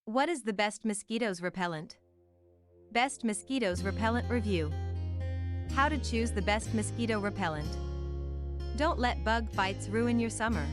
What is the best mosquitoes repellent? Best mosquitoes repellent review. How to choose the best mosquito repellent. Don't let bug bites ruin your summer.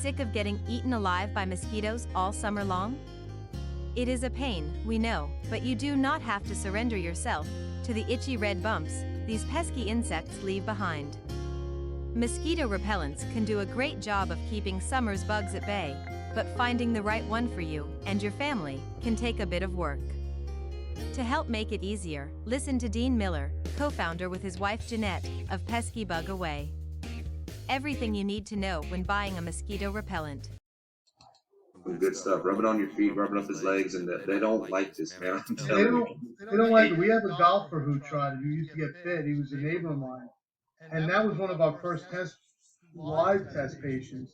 Sick of getting eaten alive by mosquitoes all summer long? It is a pain, we know, but you do not have to surrender yourself to the itchy red bumps these pesky insects leave behind. Mosquito repellents can do a great job of keeping summer's bugs at bay, but finding the right one for you and your family can take a bit of work. To help make it easier, listen to Dean Miller, co-founder with his wife Jeanette, of Pesky Bug Away. Everything you need to know when buying a mosquito repellent. Some good stuff. Rub it on your feet, rub it up his legs, and they don't like this, man. I'm They telling you. don't like it. We have a golfer who tried it, who used to get bit. He was a neighbor of mine, and that was one of our first live test patients.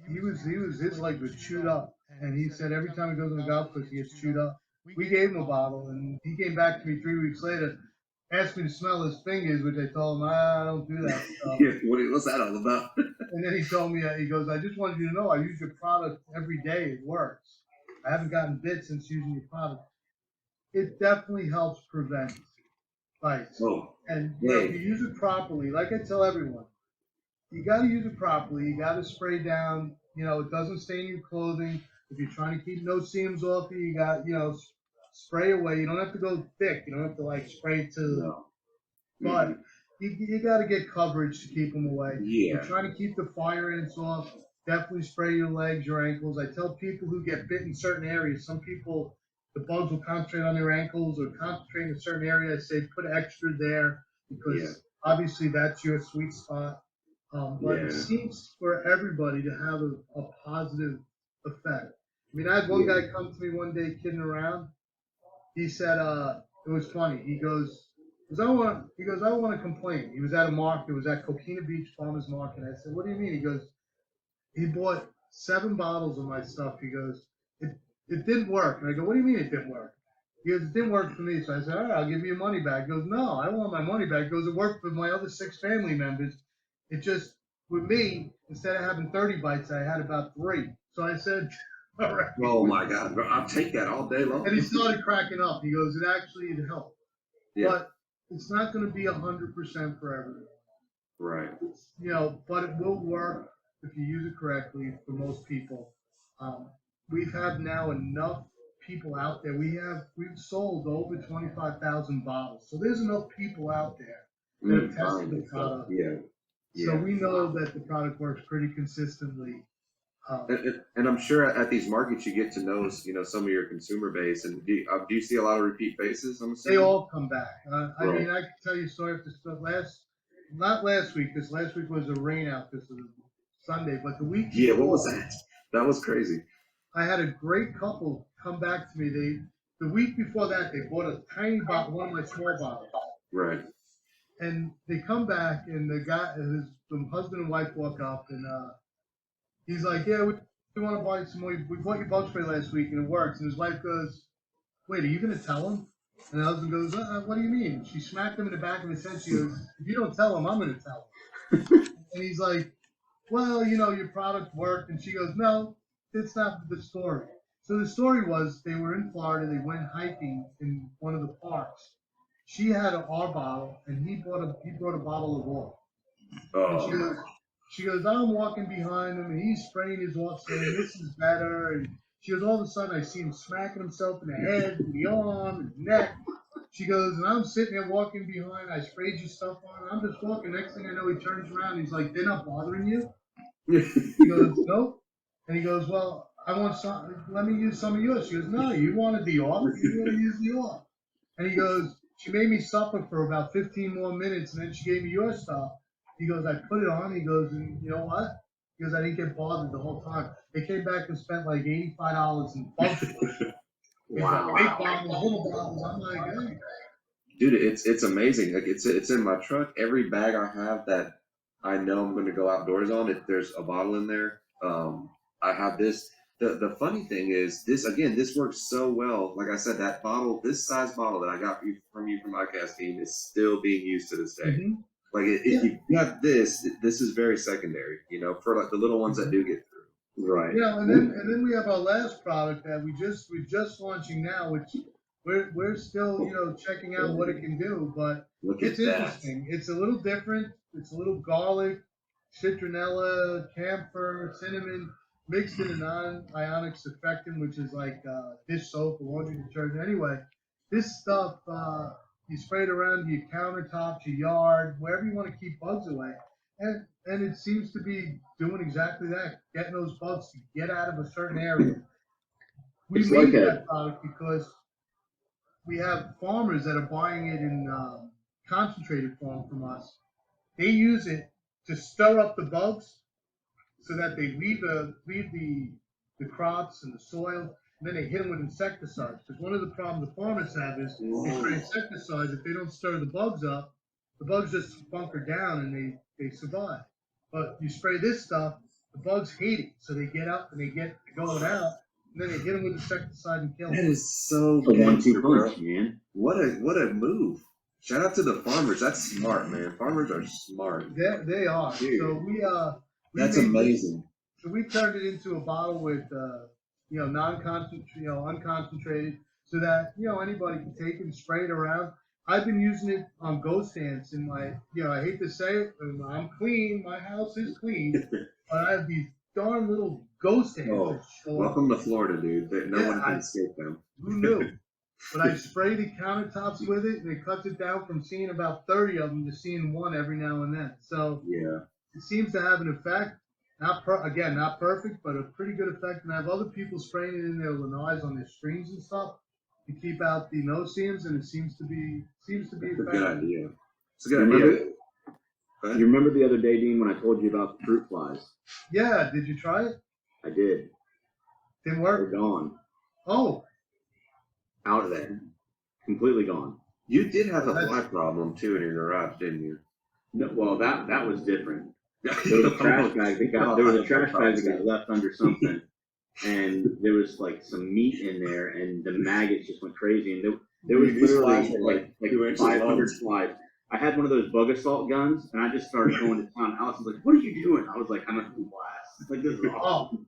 He was his legs were chewed up, and he said every time he goes on the golf course he gets chewed up. We gave him a bottle, and he came back to me 3 weeks later, asked me to smell his fingers, which I told him I don't do that stuff. Yeah, what's that all about? And then he told me, he goes, I just wanted you to know I use your product every day. It works. I haven't gotten bit since using your product. It definitely helps prevent bites. Oh, And yeah. if you use it properly, like I tell everyone, you got to use it properly. You got to spray down. It doesn't stain your clothing. If you're trying to keep no seams off you got, spray away. You don't have to go thick. You don't have to spray to. No. But you got to get coverage to keep them away. Yeah. You're trying to keep the fire ants off. Definitely spray your legs, your ankles. I tell people who get bit in certain areas, some people, the bugs will concentrate on their ankles or concentrate in a certain area. I say put extra there because obviously that's your sweet spot. But it seems for everybody to have a positive effect. I mean, I had one guy come to me one day kidding around. He said, it was funny. He goes, I don't want to complain. He was at a market. It was at Coquina Beach Farmers Market. I said, what do you mean? He goes, he bought 7 bottles of my stuff. He goes, it didn't work. And I go, what do you mean it didn't work? He goes, it didn't work for me. So I said, all right, I'll give you your money back. He goes, no, I don't want my money back. He goes, it worked for my other 6 family members. It just, with me, instead of having 30 bites, I had about 3. So I said, all right. Oh my God, bro, I'll take that all day long. And he started cracking up. He goes, it helped. Yeah. But it's not going to be 100% for everyone. Right. But it will work if you use it correctly for most people. We've had now enough people out there. We've sold over 25,000 bottles. So there's enough people out there that have tested the product. Yeah. So we know that the product works pretty consistently. And I'm sure at these markets you get to know, some of your consumer base. And do you see a lot of repeat faces? I'm assuming? They all come back. I mean, I can tell you story after story. Not last week, because last week was a rain out. This was Sunday, but the week before, what was that? That was crazy. I had a great couple come back to me. The week before that, they bought a tiny bottle, one of my small bottles. Right. And they come back, and the husband and wife walk up, and he's like, yeah, we want to buy some more. We bought your bug spray last week, and it works. And his wife goes, wait, are you going to tell him? And the husband goes, what do you mean? She smacked him in the back of his head. She goes, if you don't tell him, I'm going to tell him. And he's like, well, your product worked. And she goes, no, it's not the story. So the story was they were in Florida. They went hiking in one of the parks. She had our bottle, and he brought a bottle of oil. Oh. And she goes, I'm walking behind him, and he's spraying his off, saying this is better. And she goes, all of a sudden, I see him smacking himself in the head, in the arm, and the neck. She goes, and I'm sitting there walking behind. I sprayed your stuff on. I'm just walking. Next thing I know, he turns around. He's like, they're not bothering you? He goes, nope. And he goes, well, I want some. Let me use some of yours. She goes, no, you wanted the off. You want to use the off. And he goes, she made me suffer for about 15 more minutes, and then she gave me your stuff. He goes, I put it on. He goes, and you know what? He goes, I didn't get bothered the whole time. They came back and spent like $85 in bug spray. Wow. Big bottles, little bottles. I'm like, hey. Dude, it's amazing. Like it's in my truck. Every bag I have that I know I'm going to go outdoors on, if there's a bottle in there, I have this. The funny thing is, this works so well. Like I said, that bottle, this size bottle that I got from you from ICAST team is still being used to this day. Mm-hmm. Like if you got this is very secondary, for like the little ones that do get through. Right. You know, and then we have our last product that we're just launching now, which we're still checking out what it can do, but Look it's at that. interesting. It's a little different. It's a little garlic, citronella, camphor, cinnamon mixed in a non-ionic surfactant, which is like dish soap or laundry detergent. Anyway, this stuff you spray it around your countertops, your yard, wherever you want to keep bugs away. And it seems to be doing exactly that, getting those bugs to get out of a certain area. We It's made like that product because we have farmers that are buying it in concentrated form from us. They use it to stir up the bugs so that they leave the crops and the soil, and then they hit them with insecticides. Because one of the problems the farmers have is they spray insecticides. If they don't stir the bugs up, the bugs just bunker down and they survive. But you spray this stuff, the bugs hate it, so they get up and they get going out, and then they hit them with insecticide and kill That them. is so a 1-2 gangster, bro. punch, man. What a move. Shout out to the farmers. That's smart, man. Farmers are smart. They are. Dude. So we That's made amazing. So we turned it into a bottle with unconcentrated, so that anybody can take it and spray it around. I've been using it on ghost ants in my I hate to say it, but I'm clean. My house is clean, but I have these darn little ghost ants. Oh, that show up. welcome to Florida, dude. No Yeah, one can escape them. Who knew? But I spray the countertops with it, and it cuts it down from seeing about 30 of them to seeing one every now and then. So Yeah. it seems to have an effect. Not perfect, but a pretty good effect. And I have other people spraying it in their lanais on their streams and stuff to keep out the no-see-ums, and it seems to be It's a good effective. idea. It's a You good remember, idea. Go ahead. you remember the other day, Dean, when I told you about the fruit flies? Yeah, did you try it? I did. Didn't They're work. gone. Oh, Out of there. Completely gone. You did have a That's- fly problem too in your garage, didn't you? No, well, that was different. There was a trash bag that got left under something, and there was like some meat in there, and the maggots just went crazy, and there was These literally flies are like like 2 inches 500 long. flies. I had one of those bug assault guns, and I just started going to town. Alice was like, "What are you doing?" I was like, "I'm gonna blast." Like, this is awesome.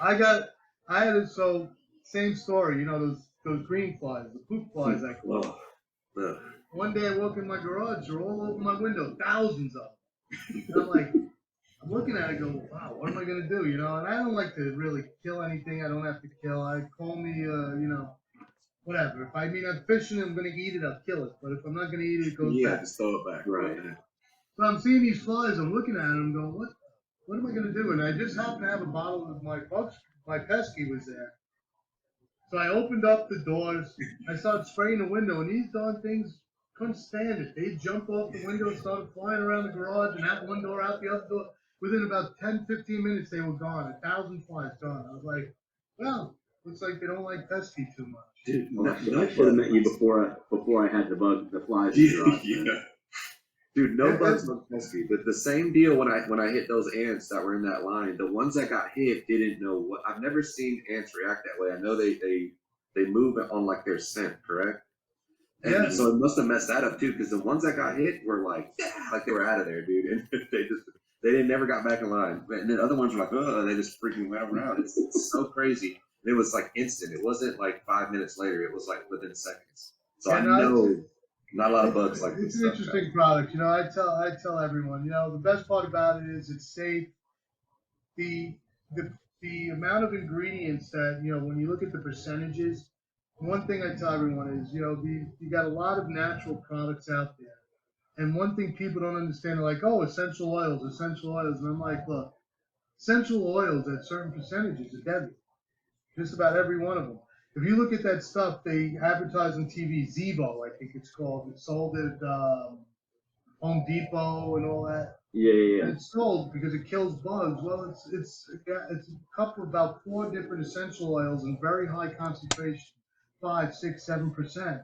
I had it. So same story. Those green flies, the poop flies. I call them. Ugh. One day I woke in my garage, they're all over my window, thousands of them. And I'm looking at it, go, wow, what am I gonna do? And I don't like to really kill anything. I don't have to kill. I call me, whatever. If I'm fishing, I'm gonna eat it. I'll kill it. But if I'm not gonna eat it, it goes Yeah, back. just throw it back. Right. So I'm seeing these flies. I'm looking at them, going, what am I gonna do? And I just happened to have a bottle of my pesky was there. So I opened up the doors. I started spraying the window, and these darn things couldn't stand it. They'd jump off the window and started flying around the garage, and out one door, out the other door. Within about 10, 15 minutes, they were gone. 1,000 flies gone. I was like, well, looks like they don't like pesky too much. Dude, I should have met you before I had the flies. in the garage. Yeah. Dude, no bugs look pesky. But the same deal when I hit those ants that were in that line. The ones that got hit didn't know what. I've never seen ants react that way. I know they move on like their scent, correct? And Yeah. so it must have messed that up too, because the ones that got hit were like they were out of there, dude, and they never got back in line. And then other ones were like, oh, they just freaking went around. It's so crazy. And it was like instant. It wasn't like 5 minutes later. It was like within seconds. So I know not a lot of bugs like It's this an stuff, interesting product. I tell everyone, the best part about it is it's safe. The amount of ingredients that, when you look at the percentages, one thing I tell everyone is, you got a lot of natural products out there. And one thing people don't understand, they're like, oh, essential oils. And I'm like, look, essential oils at certain percentages are deadly. Just about every one of them. If you look at that stuff, they advertise on TV, Zevo, I think it's called. It's sold at Home Depot and all that. Yeah. And it's sold because it kills bugs. Well, it's a couple, about 4 different essential oils in very high concentration, 5, 6, 7%.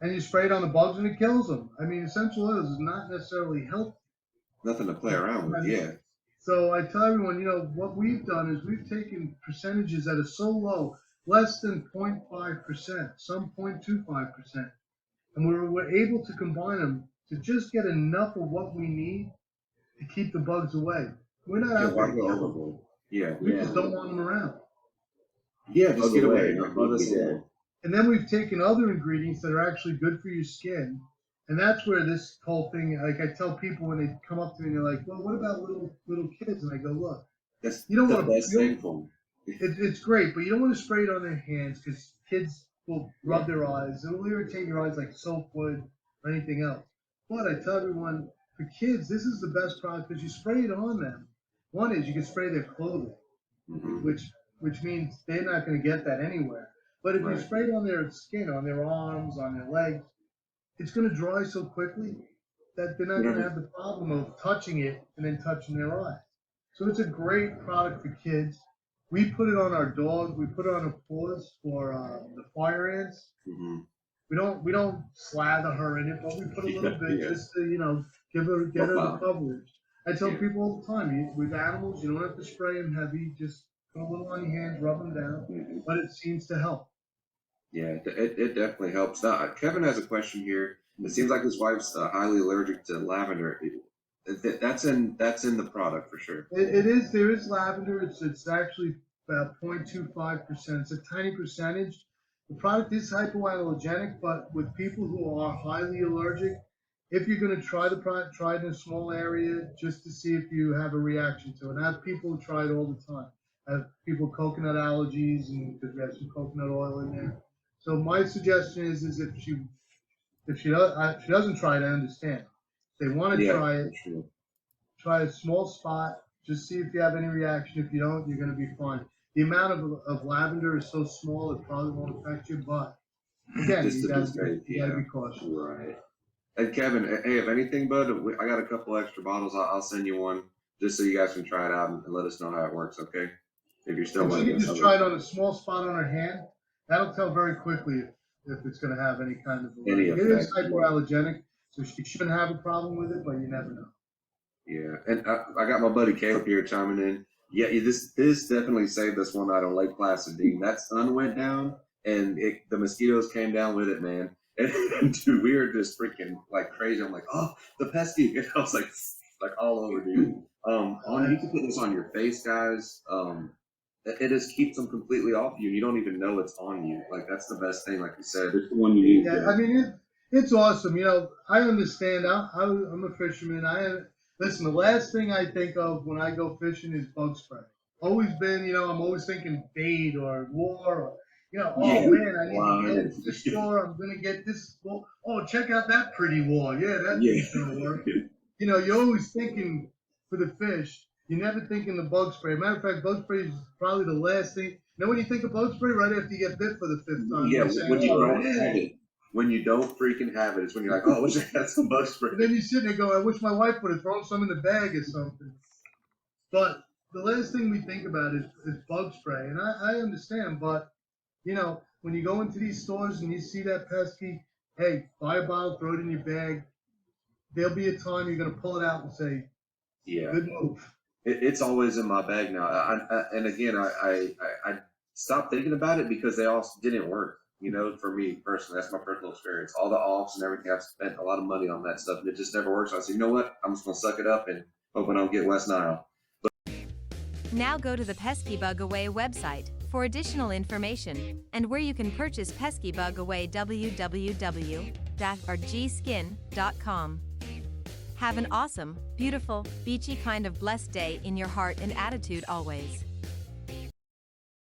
And you spray it on the bugs and it kills them. I mean, essential oils is not necessarily healthy. Nothing to play around with, yeah. So I tell everyone, what we've done is we've taken percentages that are so low, less than 0.5%, some 0.25%. And we're able to combine them to just get enough of what we need to keep the bugs away. We're not out there Why go killing them. overboard? Yeah. We just don't want them around. Yeah, just Bug get away, away. not Leave bug us be dead. alone. And then we've taken other ingredients that are actually good for your skin. And that's where this whole thing, like I tell people when they come up to me and they're like, well, what about little kids? And I go, look, That's you don't the want best to, thing for them. it's great, but you don't want to spray it on their hands because kids will rub their eyes. It'll irritate your eyes like soap would or anything else. But I tell everyone, for kids, this is the best product because you spray it on them. One is you can spray their clothing, Mhm. which means they're not going to get that anywhere. But if you Right. spray it on their skin, on their arms, on their legs, it's going to dry so quickly that they're not going to have the problem of touching it and then touching their eye. So it's a great product for kids. We put it on our dog. We put it on her paws for the fire ants. Mhm. We don't slather her in it, but we put a little bit Yeah. just to get her the coverage. I tell Yeah. people all the time, with animals, you don't have to spray them heavy. Just put a little on your hands, rub them down. Mhm. But it seems to help. Yeah, it definitely helps. Now, Kevin has a question here. It seems like his wife's highly allergic to lavender. That's in the product for sure. It is. There is lavender. It's actually about 0.25%. It's a tiny percentage. The product is hypoallergenic, but with people who are highly allergic, if you're going to try the product, try it in a small area just to see if you have a reaction to it. I have people who try it all the time. I have people with coconut allergies, and because we have some coconut oil in there. So my suggestion is if she doesn't try it, I understand. If they want to try it, for sure. try a small spot, just see if you have any reaction. If you don't, you're going to be fine. The amount of lavender is so small, it probably won't affect you, but again, Just you to got be safe, to be cautious. Right. And Kevin, hey, if anything, bud, I got a couple extra bottles. I'll send you one just so you guys can try it out and let us know how it works, okay? If you're still And she liking can it. just try it on a small spot on her hand. That'll tell very quickly if it's going to have any kind of Any allergy. It is effect. hypoallergenic, so she shouldn't have a problem with it, but you never know. Yeah, and I got my buddy Caleb here chiming in. Yeah, this definitely saved us one night on Lake Placid. That sun went down, and the mosquitoes came down with it, man. And dude, we were just freaking like crazy. I'm like, oh, the pesky. And I was like all over, dude. You can put this on your face, guys. It just keeps them completely off you. You don't even know it's on you. Like that's the best thing, like you said. It's the one you need. Yeah, I mean it's awesome. I understand. I'm a fisherman. Listen. The last thing I think of when I go fishing is bug spray. Always been. I'm always thinking bait or lure. Or, oh man, I need to go to the store. I'm gonna get this. Well, oh, check out that pretty lure. Yeah, that's gonna work. You're always thinking for the fish. You're never thinking the bug spray. Matter of fact, bug spray is probably the last thing. When you think of bug spray, right after you get bit for the 5th time. Yeah, saying, when you don't have it. When you don't freaking have it, it's when you're like, oh, I wish I had some bug spray. And then you sit there and go, I wish my wife would have thrown some in the bag or something. But the last thing we think about is bug spray. And I understand, but, when you go into these stores and you see that pesky, hey, buy a bottle, throw it in your bag. There'll be a time you're going to pull it out and say, good move. It's always in my bag now. And again, I stopped thinking about it because they all didn't work. For me personally, that's my personal experience. All the offs and everything, I've spent a lot of money on that stuff, and it just never works. So I said, you know what? I'm just gonna suck it up and hope I don't get West Nile. Now go to the Pesky Bug Away website for additional information and where you can purchase Pesky Bug Away www.rgskin.com. Have an awesome, beautiful, beachy kind of blessed day in your heart and attitude always.